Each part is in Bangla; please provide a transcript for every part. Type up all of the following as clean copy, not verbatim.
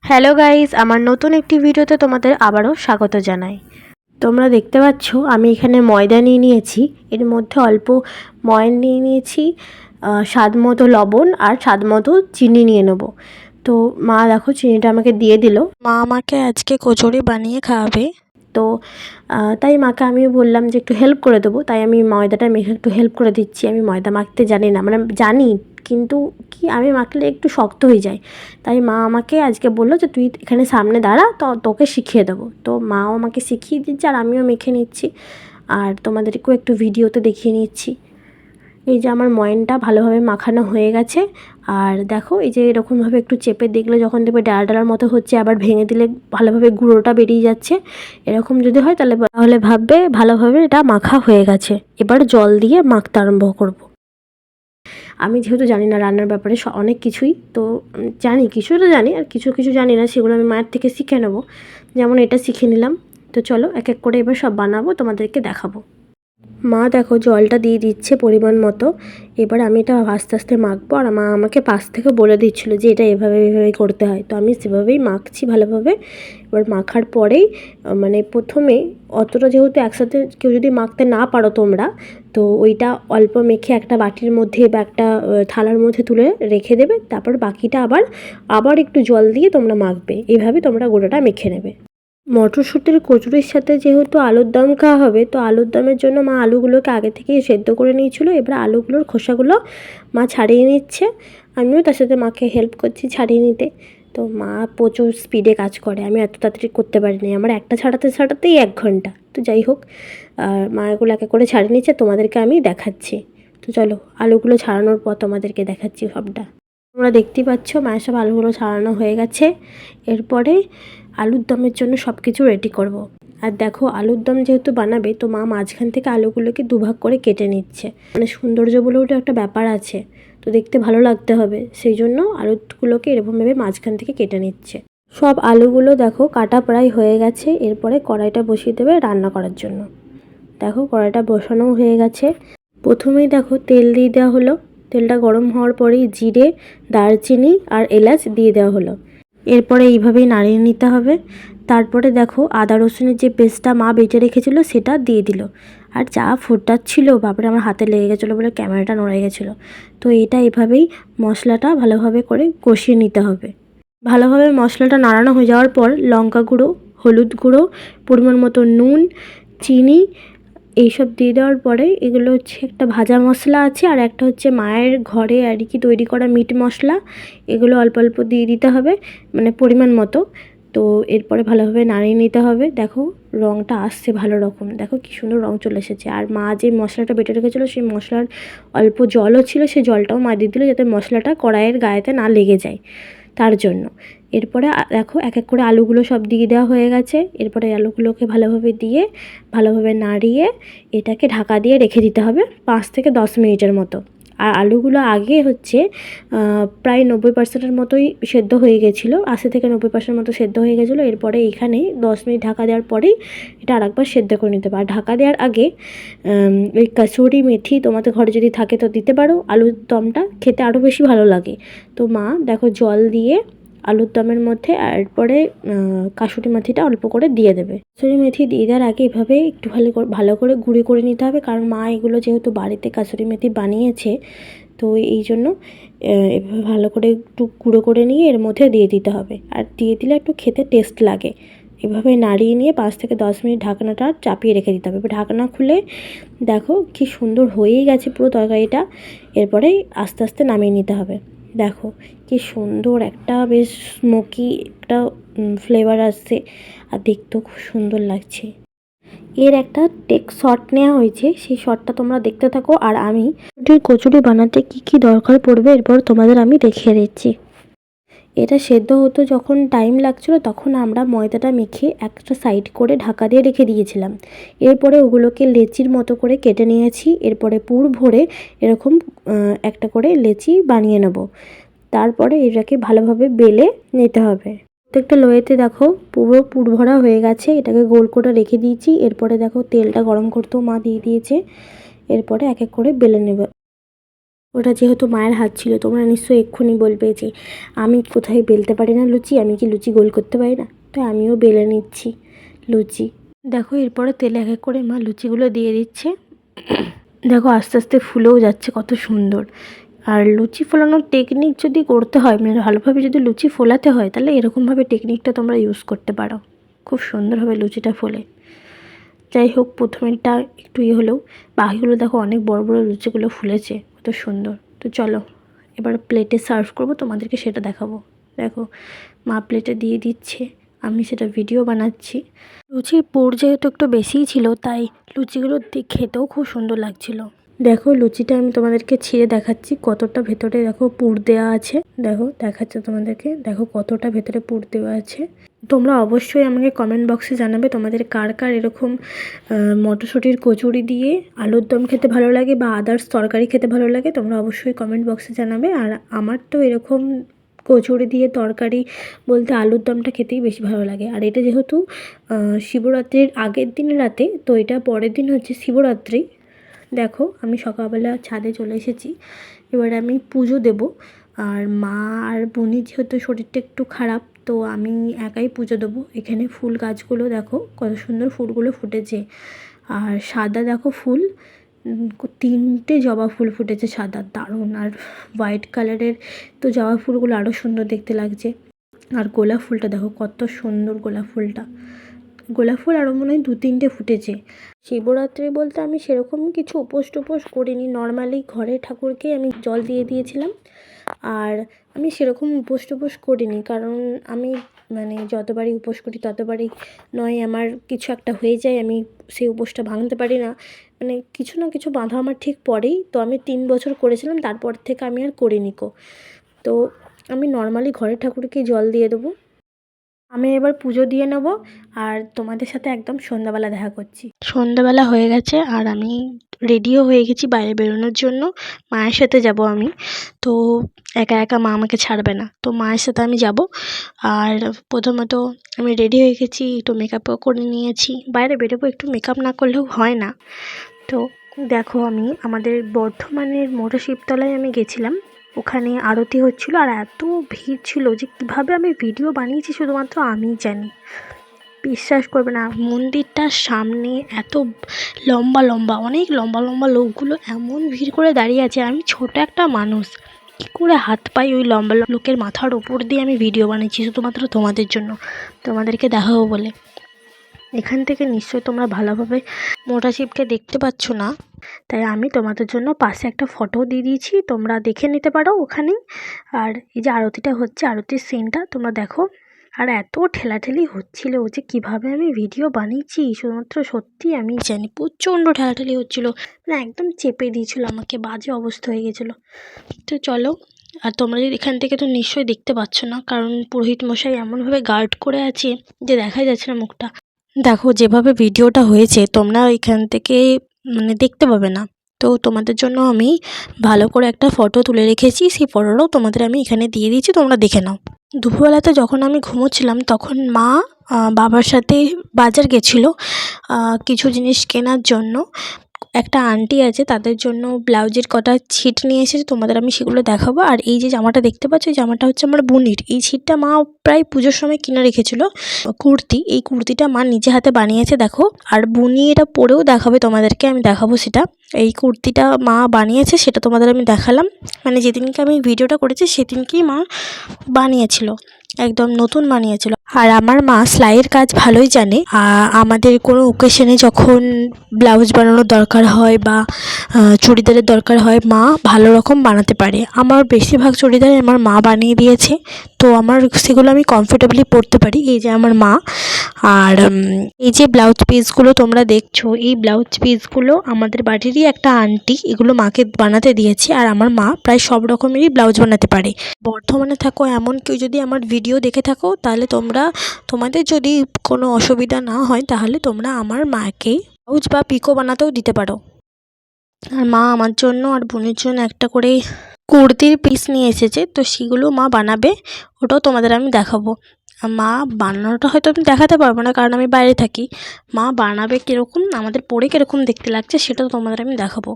হ্যালো গাইস, আমার নতুন একটি ভিডিওতে তোমাদের আবারও স্বাগত জানাই। তোমরা দেখতে পাচ্ছ আমি এখানে ময়দা নিয়ে নিয়েছি, এর মধ্যে অল্প ময়ন নিয়ে নিয়েছি, স্বাদ মতো লবণ আর স্বাদ মতো চিনি নিয়ে নেব। তো মা দেখো চিনিটা আমাকে দিয়ে দিল। মা আমাকে আজকে কচুরি বানিয়ে খাওয়াবে। তো তাই মাকে আমি বললাম যে একটু হেল্প করে দেবো, তাই আমি ময়দাটা মেখে একটু হেল্প করে দিচ্ছি। আমি ময়দা মাখতে জানি না, মানে জানি কিন্তু কি আমি মাখলে একটু শক্ত হয়ে যায়। তাই মা আমাকে আজকে বললো যে তুই এখানে সামনে দাঁড়া, তো তোকে শিখিয়ে দেবো। তো মাও আমাকে শিখিয়ে দিচ্ছে আর আমিও মেখে নিচ্ছি, আর তোমাদেরকেও একটু ভিডিওতে দেখিয়ে নিচ্ছি। এই যে আমার ময়নটা ভালোভাবে মাখানো হয়ে গেছে। আর দেখো এই যে এরকমভাবে একটু চেপে দেখলে যখন দেখবে ডালা ডালার মতো হচ্ছে, আবার ভেঙে দিলে ভালোভাবে গুঁড়োটা বেরিয়ে যাচ্ছে, এরকম যদি হয় তাহলে ভাববে ভালোভাবে এটা মাখা হয়ে গেছে। এবার জল দিয়ে মাখতে আরম্ভ করব। আমি যেহেতু জানি না রান্নার ব্যাপারে অনেক কিছুই, তো জানি কিছুটা জানি আর কিছু কিছু জানি না, সেগুলো আমি মায়ের থেকে শিখে নেবো। যেমন এটা শিখে নিলাম। তো চলো এক এক করে এবার সব বানাবো, তোমাদেরকে দেখাবো। মা দেখো জলটা দিয়ে দিচ্ছে পরিমাণ মতো। এবার আমি এটা আস্তে আস্তে মাখবো, আর মা আমাকে পাশ থেকে বলে দিচ্ছিলো যে এটা এভাবে এভাবে করতে হয়। তো আমি সেভাবেই মাখছি ভালোভাবে। এবার মাখার পরেই মানে প্রথমে অতটা যেহেতু একসাথে কেউ যদি মাখতে না পারো তোমরা, তো ওইটা অল্প মেখে একটা বাটির মধ্যে বা একটা থালার মধ্যে তুলে রেখে দেবে। তারপর বাকিটা আবার একটু জল দিয়ে তোমরা মাখবে। এইভাবে তোমরা গোটাটা মেখে নেবে। মটরশুঁটির কচুরির সাথে যেহেতু আলুর দম খাওয়া হবে, তো আলুর দমের জন্য মা আলুগুলোকে আগে থেকেই সেদ্ধ করে নিয়েছিল। এবার আলুগুলোর খোসাগুলো মা ছাড়িয়ে নিচ্ছে, আমিও তার সাথে মাকে হেল্প করছি ছাড়িয়ে নিতে। তো মা প্রচুর স্পিডে কাজ করে, আমি এত তাড়াতাড়ি করতে পারিনি, আমার একটা ছাড়াতেই 1 ঘন্টা। তো যাই হোক, মা এগুলো একে করে ছাড়িয়ে নিচ্ছে, তোমাদেরকে আমি দেখাচ্ছি। তো চলো আলুগুলো ছাড়ানোর পর তোমাদেরকে দেখাচ্ছি সবটা। তোমরা দেখতেই পাচ্ছ মায়ের সব আলুগুলো ছাড়ানো হয়ে গেছে। এরপরে আলুর দমের জন্য সব কিছু রেডি করব। আর দেখো আলুর দম যেহেতু বানাবে, তো মা মাঝখান থেকে আলুগুলোকে দুভাগ করে কেটে নিচ্ছে। মানে সৌন্দর্য বলেও একটা ব্যাপার আছে, তো দেখতে ভালো লাগতে হবে, সেই জন্য আলুগুলোকে এরকমভাবে মাঝখান থেকে কেটে নিচ্ছে। সব আলুগুলো দেখো কাটা প্রায় হয়ে গেছে। এরপরে কড়াইটা বসিয়ে দেবে রান্না করার জন্য। দেখো কড়াইটা বসানোও হয়ে গেছে। প্রথমেই দেখো তেল দিয়ে দেওয়া হলো। তেলটা গরম হওয়ার পরেই জিরে, দারচিনি আর এলাচ দিয়ে দেওয়া হলো। এরপরে এইভাবেই নাড়িয়ে নিতে হবে। তারপরে দেখো আদা রসুনের যে পেস্টটা মা বেটে রেখেছিলো সেটা দিয়ে দিল। আর যা ফোটাচ্ছিল বাপরে, আমার হাতে লেগে গেছিলো বলে ক্যামেরাটা নড়ে গেছিলো। তো এটা এভাবেই মশলাটা ভালোভাবে করে কষিয়ে নিতে হবে। ভালোভাবে মশলাটা নাড়ানো হয়ে যাওয়ার পর লঙ্কা গুঁড়ো, হলুদ গুঁড়ো, পরিমাণ মতো নুন, চিনি এইসব দিয়ে দেওয়ার পরে এগুলো হচ্ছে একটা ভাজা মশলা আছে, আর একটা হচ্ছে মায়ের ঘরে আর কি তৈরি করা মিট মশলা। এগুলো অল্প অল্প দিয়ে দিতে হবে, মানে পরিমাণ মতো। তো এরপরে ভালোভাবে নাড়িয়ে নিতে হবে। দেখো রঙটা আসছে ভালো রকম, দেখো কী সুন্দর রঙ চলে এসেছে। আর মা যে মশলাটা বেটে রেখেছিলো সেই মশলার অল্প জলও ছিল, সেই জলটাও মা দিয়ে দিল যাতে মশলাটা কড়াইয়ের গায়েতে না লেগে যায়, তার জন্য। এরপরে দেখো এক এক করে আলুগুলো সব দিয়ে দেওয়া হয়ে গেছে। এরপরে আলুগুলোকে ভালোভাবে নাড়িয়ে এটাকে ঢাকা দিয়ে রেখে দিতে হবে 5 থেকে 10 মিনিটের মতো। আর আলুগুলো আগে হচ্ছে প্রায় 90% মতোই সেদ্ধ হয়ে গেছিলো, 80 থেকে 90% মতো সেদ্ধ হয়ে গেছিলো। এরপরে এখানে 10 মিনিট ঢাকা দেওয়ার পরেই এটা আরেকবার সেদ্ধ করে নিতে হবে। আর ঢাকা দেওয়ার আগে ওই কাসুরি মেথি তোমাদের ঘরে যদি থাকে তো দিতে পারো, আলুর দমটা খেতে আরও বেশি ভালো লাগে। তো মা দেখো জল দিয়ে আলুর দমের মধ্যে এরপরে কাসুরি মেথিটা অল্প করে দিয়ে দেবে। কাসুরি মেথি দিয়ে দেওয়ার আগে এভাবে একটু ভালো করে গুঁড়ি করে নিতে হবে, কারণ মা এগুলো যেহেতু বাড়িতে কাসুরি মেথি বানিয়েছে, তো এই জন্য এভাবে ভালো করে একটু গুঁড়ো করে নিয়ে এর মধ্যে দিয়ে দিতে হবে। আর দিয়ে দিলে একটু খেতে টেস্ট লাগে। এভাবে নাড়িয়ে নিয়ে 5 থেকে 10 মিনিট ঢাকনাটা চাপিয়ে রেখে দিতে হবে। এবার ঢাকনা খুলে দেখো কি সুন্দর হয়েই গেছে পুরো তরকারিটা। এরপরে আস্তে আস্তে নামিয়ে নিতে হবে। দেখো কি সুন্দর একটা বেশ স্মোকি একটা ফ্লেভার আসছে, আর দেখতেও খুব সুন্দর লাগছে। এর একটা শট নেওয়া হয়েছে, সেই শটটা তোমরা দেখতে থাকো। আর আমি কচুরি বানাতে কি কি দরকার পড়বে এরপর তোমাদের আমি দেখিয়ে দিচ্ছি। এটা সেদ্ধ হতে যখন টাইম লাগছিলো তখন আমরা ময়দাটা মেখে একটা সাইড করে ঢাকা দিয়ে রেখে দিয়েছিলাম। এরপরে ওগুলোকে লেচির মতো করে কেটে নিয়েছি। এরপরে পুর ভরে এরকম একটা করে লেচি বানিয়ে নেব। তারপরে এটাকে ভালোভাবে বেলে নিতে হবে। প্রত্যেকটা লোয়েতে দেখো পুরো পুর ভরা হয়ে গেছে, এটাকে গোল করে রেখে দিয়েছি। এরপরে দেখো তেলটা গরম করতেও মা দিয়ে দিয়েছে। এরপরে এক এক করে বেলে নেবে। ওটা যেহেতু মায়ের হাত ছিল, তোমরা নিশ্চয়ই এক্ষুনি বলবে যে আমি কোথায় বেলতে পারি না লুচি, আমি কি লুচি গোল করতে পারি না? তো আমিও বেলে নিচ্ছি লুচি। দেখো এরপরে তেলে এক এক করে মা লুচিগুলো দিয়ে দিচ্ছে। দেখো আস্তে আস্তে ফুলেও যাচ্ছে, কত সুন্দর। আর লুচি ফোলানোর টেকনিক যদি করতে হয়, মানে ভালোভাবে যদি লুচি ফোলাতে হয়, তাহলে এরকমভাবে টেকনিকটা তোমরা ইউজ করতে পারো, খুব সুন্দরভাবে লুচিটা ফোলে। যাই হোক, প্রথমেরটা একটু হলেও বাকিগুলো দেখো অনেক বড় বড় লুচিগুলো ফুলেছে, কত সুন্দর। তো চলো এবার প্লেটে সার্ভ করব, তোমাদেরকে সেটা দেখাবো। দেখো মা প্লেটে দিয়ে দিচ্ছে, আমি সেটা ভিডিও বানাচ্ছি। লুচির পুর যেহেতু একটু বেশিই ছিল, তাই লুচিগুলো খেতেও খুব সুন্দর লাগছিল। দেখো লুচিটা আমি তোমাদেরকে ছিঁড়ে দেখাচ্ছি, কতটা ভেতরে দেখো পুর দেওয়া আছে। দেখো দেখাচ্ছে তোমাদেরকে, দেখো কতটা ভেতরে পুর দেওয়া আছে। তোমরা অবশ্যই আমাকে কমেন্ট বক্সে জানাবে তোমাদের কার কার এরকম মটরশুঁটির কচুরি দিয়ে আলুর দম খেতে ভালো লাগে বা আদার্স তরকারি খেতে ভালো লাগে। তোমরা অবশ্যই কমেন্ট বক্সে জানাবে। আর আমার তো এরকম কচুরি দিয়ে তরকারি বলতে আলুর দমটা খেতেই বেশি ভালো লাগে। আর এটা যেহেতু শিবরাত্রির আগের দিন রাতে, তো এটা পরের দিন হচ্ছে শিবরাত্রি। দেখো আমি সকালবেলা ছাদে চলে এসেছি, এবার আমি পুজো দেব। আর মা আর বোনের যেহেতু শরীরটা একটু খারাপ, তো আমি একাই পুজো দেবো। এখানে ফুল গাছগুলো দেখো কত সুন্দর ফুলগুলো ফুটেছে। আর সাদা দেখো ফুল, 3টে জবা ফুল ফুটেছে সাদা, দারুণ। আর হোয়াইট কালারের তো জবা ফুলগুলো আরও সুন্দর দেখতে লাগছে। আর গোলাপ ফুলটা দেখো কত সুন্দর, গোলাপ ফুলটা, গোলাপ ফুল আরও মনে হয় 2-3টে ফুটেছে। শিবরাত্রি বলতে আমি সেরকম কিছু উপোস টুপোস করিনি, নর্মালি ঘরে ঠাকুরকে আমি জল দিয়ে দিয়েছিলাম। আর আমি সেরকম উপোস টুপোস করিনি, কারণ আমি মানে যতবারই উপোস করি ততবারই নয় আমার কিছু একটা হয়ে যায়, আমি সেই উপোসটা ভাঙতে পারি না। মানে কিছু না কিছু বাধা আমার ঠিক পড়েই। তো আমি 3 বছর করেছিলাম, তারপর থেকে আমি আর করিনি কো। তো আমি নর্মালি ঘরে ঠাকুরকে জল দিয়ে দেবো। আমি এবার পুজো দিয়ে নেব, আর তোমাদের সাথে একদম সন্ধ্যাবেলা দেখা করছি। সন্ধ্যাবেলা হয়ে গেছে আর আমি রেডিও হয়ে গেছি বাইরে বেরোনোর জন্য। মায়ের সাথে যাব আমি, তো একা একা মা আমাকে ছাড়বে না, তো মায়ের সাথে আমি যাব। আর প্রথমত আমি রেডি হয়ে গেছি, একটু মেকআপও করে নিয়েছি। বাইরে বেরোবো, একটু মেকআপ না করলেও হয় না। তো দেখো আমি আমাদের বর্ধমানের মোড়ে শিবতলায় আমি গেছিলাম, ওখানে আরতি হচ্ছিলো। আর এত ভিড় ছিল যে কীভাবে আমি ভিডিও বানিয়েছি শুধুমাত্র আমিই জানি। বিশ্বাস করবে না, মন্দিরটার সামনে এত লম্বা লম্বা, অনেক লম্বা লম্বা লোকগুলো এমন ভিড় করে দাঁড়িয়ে আছে। আমি ছোট একটা মানুষ, কী করে হাত পাই ওই লম্বা লোকের মাথার ওপর দিয়ে আমি ভিডিও বানিয়েছি শুধুমাত্র তোমাদের জন্য, তোমাদেরকে দেখাবো বলে। এখান থেকে নিশ্চয়ই তোমরা ভালোভাবে মোটা শিবকে দেখতে পাচ্ছ না, তাই আমি তোমাদের জন্য পাশে একটা ফটো দিয়ে দিয়েছি, তোমরা দেখে নিতে পারো ওখানেই। আর এই যে আরতিটা হচ্ছে, আরতির সিনটা তোমরা দেখো। আর এত ঠেলাঠেলি হচ্ছিলো যে কীভাবে আমি ভিডিও বানিয়েছি শুধুমাত্র সত্যি আমি জানি। প্রচণ্ড ঠেলাঠেলি হচ্ছিলো, মানে একদম চেপে দিয়েছিল আমাকে, বাজে অবস্থা হয়ে গেছিলো। তো চলো, আর তোমরা যদি এখান থেকে তো নিশ্চয়ই দেখতে পাচ্ছ না, কারণ পুরোহিত মশাই এমনভাবে গার্ড করে আছে যে দেখাই যাচ্ছে না মুখটা। দেখো যেভাবে ভিডিওটা হয়েছে তোমরা এখান থেকে মানে দেখতে পাবে না, তো তোমাদের জন্য আমি ভালো করে একটা ফটো তুলে রেখেছি, সেই ফটোটাও তোমাদের আমি এখানে দিয়ে দিয়েছি, তোমরা দেখে নাও। দুপুরবেলাতে যখন আমি ঘুমোচ্ছিলাম তখন মা বাবার সাথে বাজার গেছিলো কিছু জিনিস কেনার জন্য। একটা আন্টি আছে, তাদের জন্য ব্লাউজের কটা ছিট নিয়ে এসেছে, তোমাদের আমি সেগুলো দেখাবো। আর এই যে জামাটা দেখতে পাচ্ছ, এই জামাটা হচ্ছে আমার বোনের। এই ছিটটা মা প্রায় পুজোর সময় কিনে রেখেছিল। কুর্তি, এই কুর্তিটা মা নিজে হাতে বানিয়েছে দেখো। আর বুনি এটা পরেও দেখাবে তোমাদেরকে, আমি দেখাবো সেটা। এই কুর্তিটা মা বানিয়েছে, সেটা তোমাদের আমি দেখালাম। মানে যেদিনকে আমি ভিডিওটা করেছি সেদিনকেই মা বানিয়েছিল, একদম নতুন বানিয়েছিল। আর আমার মা সেলাইয়ের কাজ ভালোই জানে। আমাদের কোনো ওকেশনে যখন ব্লাউজ বানানোর দরকার হয় বা চুড়িদারের দরকার হয়, মা ভালো রকম বানাতে পারে। আমার বেশিরভাগ চুড়িদার আমার মা বানিয়ে দিয়েছে, তো আমার সেগুলো আমি কমফোর্টেবলি পরতে পারি। এই যে আমার মা। আর এই যে ব্লাউজ পিসগুলো তোমরা দেখছো, এই ব্লাউজ পিসগুলো আমাদের বাড়িরই একটা আন্টি এগুলো মাকে বানাতে দিয়েছে। আর আমার মা প্রায় সব রকমেরই ব্লাউজ বানাতে পারে। বর্ধমানে থাকো এমন কেউ যদি আমার ভিডিও দেখে থাকো, তাহলে তোমাদের যদি কোনো অসুবিধা না হয়, তাহলে তোমরা আমার মাকে ব্লাউজ বা পিকো বানাতেও দিতে পারো। আর মা আমার জন্য আর বোনের জন্য একটা করে কুর্তির পিস নিয়ে এসেছে, তো সেগুলো মা বানাবে, ওটাও তোমাদের আমি দেখাবো। মা বানানোটা হয়তো আমি দেখাতে পারবো না, কারণ আমি বাইরে থাকি। মা বানাবে কীরকম, আমাদের পরে কীরকম দেখতে লাগছে, সেটাও তোমাদের আমি দেখাবো।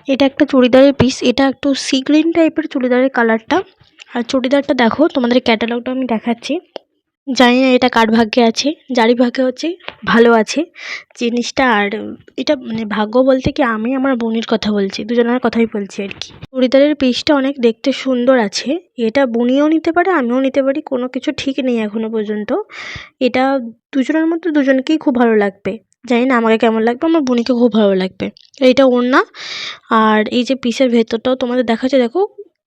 এটা একটা চুড়িদারের পিস, এটা একটু সি গ্রিন টাইপের চুড়িদারের কালারটা। আর চুড়িদারটা দেখো, তোমাদের ক্যাটালগটা আমি দেখাচ্ছি। জানি না এটা কার ভাগ্যে আছে, যারই ভাগ্যে হচ্ছে ভালো আছে জিনিসটা। আর এটা মানে ভাগ্য বলতে কি, আমি আমার বোনের কথা বলছি, দুজনের কথাই বলছি আর কি। চুড়িদারের পিসটা অনেক দেখতে সুন্দর আছে। এটা বুনিও নিতে পারে, আমিও নিতে পারি, কোনো কিছু ঠিক নেই এখনো পর্যন্ত। এটা দুজনের মধ্যে দুজনকেই খুব ভালো লাগবে। জানি না আমাকে কেমন লাগবে, আমার বোনিকে খুব ভালো লাগবে। এইটা ওড়না। আর এই যে পিসের ভেতরটাও তোমাদের দেখাচ্ছে, দেখো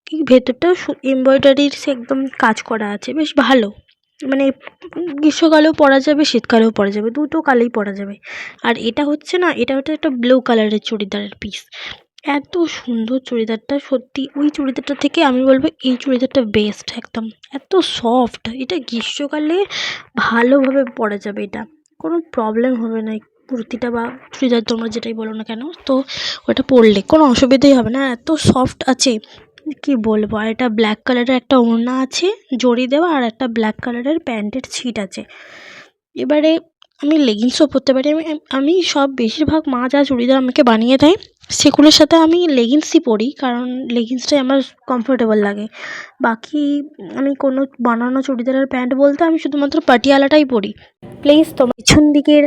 কি ভেতরটাও এমব্রয়ডারির সে একদম কাজ করা আছে, বেশ ভালো। মানে গ্রীষ্মকালেও পরা যাবে, শীতকালেও পরা যাবে, দুটো কালেই পরা যাবে। আর এটা হচ্ছে না, এটা হচ্ছে একটা ব্লু কালারের চুড়িদারের পিস। এত সুন্দর চুড়িদারটা, সত্যি ওই চুড়িদারটা থেকে আমি বলবো এই চুড়িদারটা বেস্ট একদম। এত সফট, এটা গ্রীষ্মকালে ভালোভাবে পরা যাবে, এটা কোনো প্রবলেম হবে না। এই কুর্তিটা বা চুড়িদার তোমরা যেটাই বলো না কেন, তো ওটা পরলে কোনো অসুবিধাই হবে না, এত সফট আছে কি বলবো। আর এটা ব্ল্যাক কালারের একটা ওড়না আছে জড়ি দেওয়া, আর একটা ব্ল্যাক কালারের প্যান্টের ছিট আছে। এবারে আমি লেগিংসও পরতে পারি। আমি সব বেশিরভাগ মা যা চুড়িদার আমাকে বানিয়ে দেয় সেগুলোর সাথে আমি লেগিংসই পরি, কারণ লেগিংসটাই আমার কমফোর্টেবল লাগে। বাকি আমি কোনো বানানো চুড়িদারের প্যান্ট বলতে আমি শুধুমাত্র পাটিয়ালাটাই পরি। প্লিজ তোমার পিছন দিকের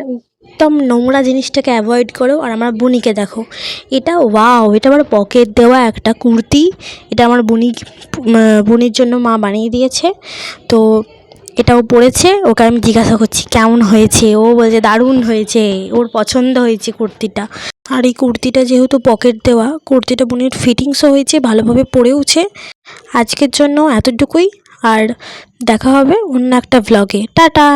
একদম নোংরা জিনিসটাকে অ্যাভয়েড করো। আর আমার বুনিকে দেখো, এটা ওয়াও, এটা আমার পকেট দেওয়া একটা কুর্তি। এটা আমার বুনির জন্য মা বানিয়ে দিয়েছে। তো এটাও পরেছে, ওকে আমি জিজ্ঞাসা করছি কেমন হয়েছে, ও বলছে দারুণ হয়েছে, ওর পছন্দ হয়েছে কুর্তিটা। আর এই কুর্তিটা যেহেতু পকেট দেওয়া, কুর্তিটা বুনির ফিটিংসও হয়েছে, ভালোভাবে পরেওছে। আজকের জন্য এতটুকুই। আর দেখা হবে অন্য একটা ভ্লগে। টাটা।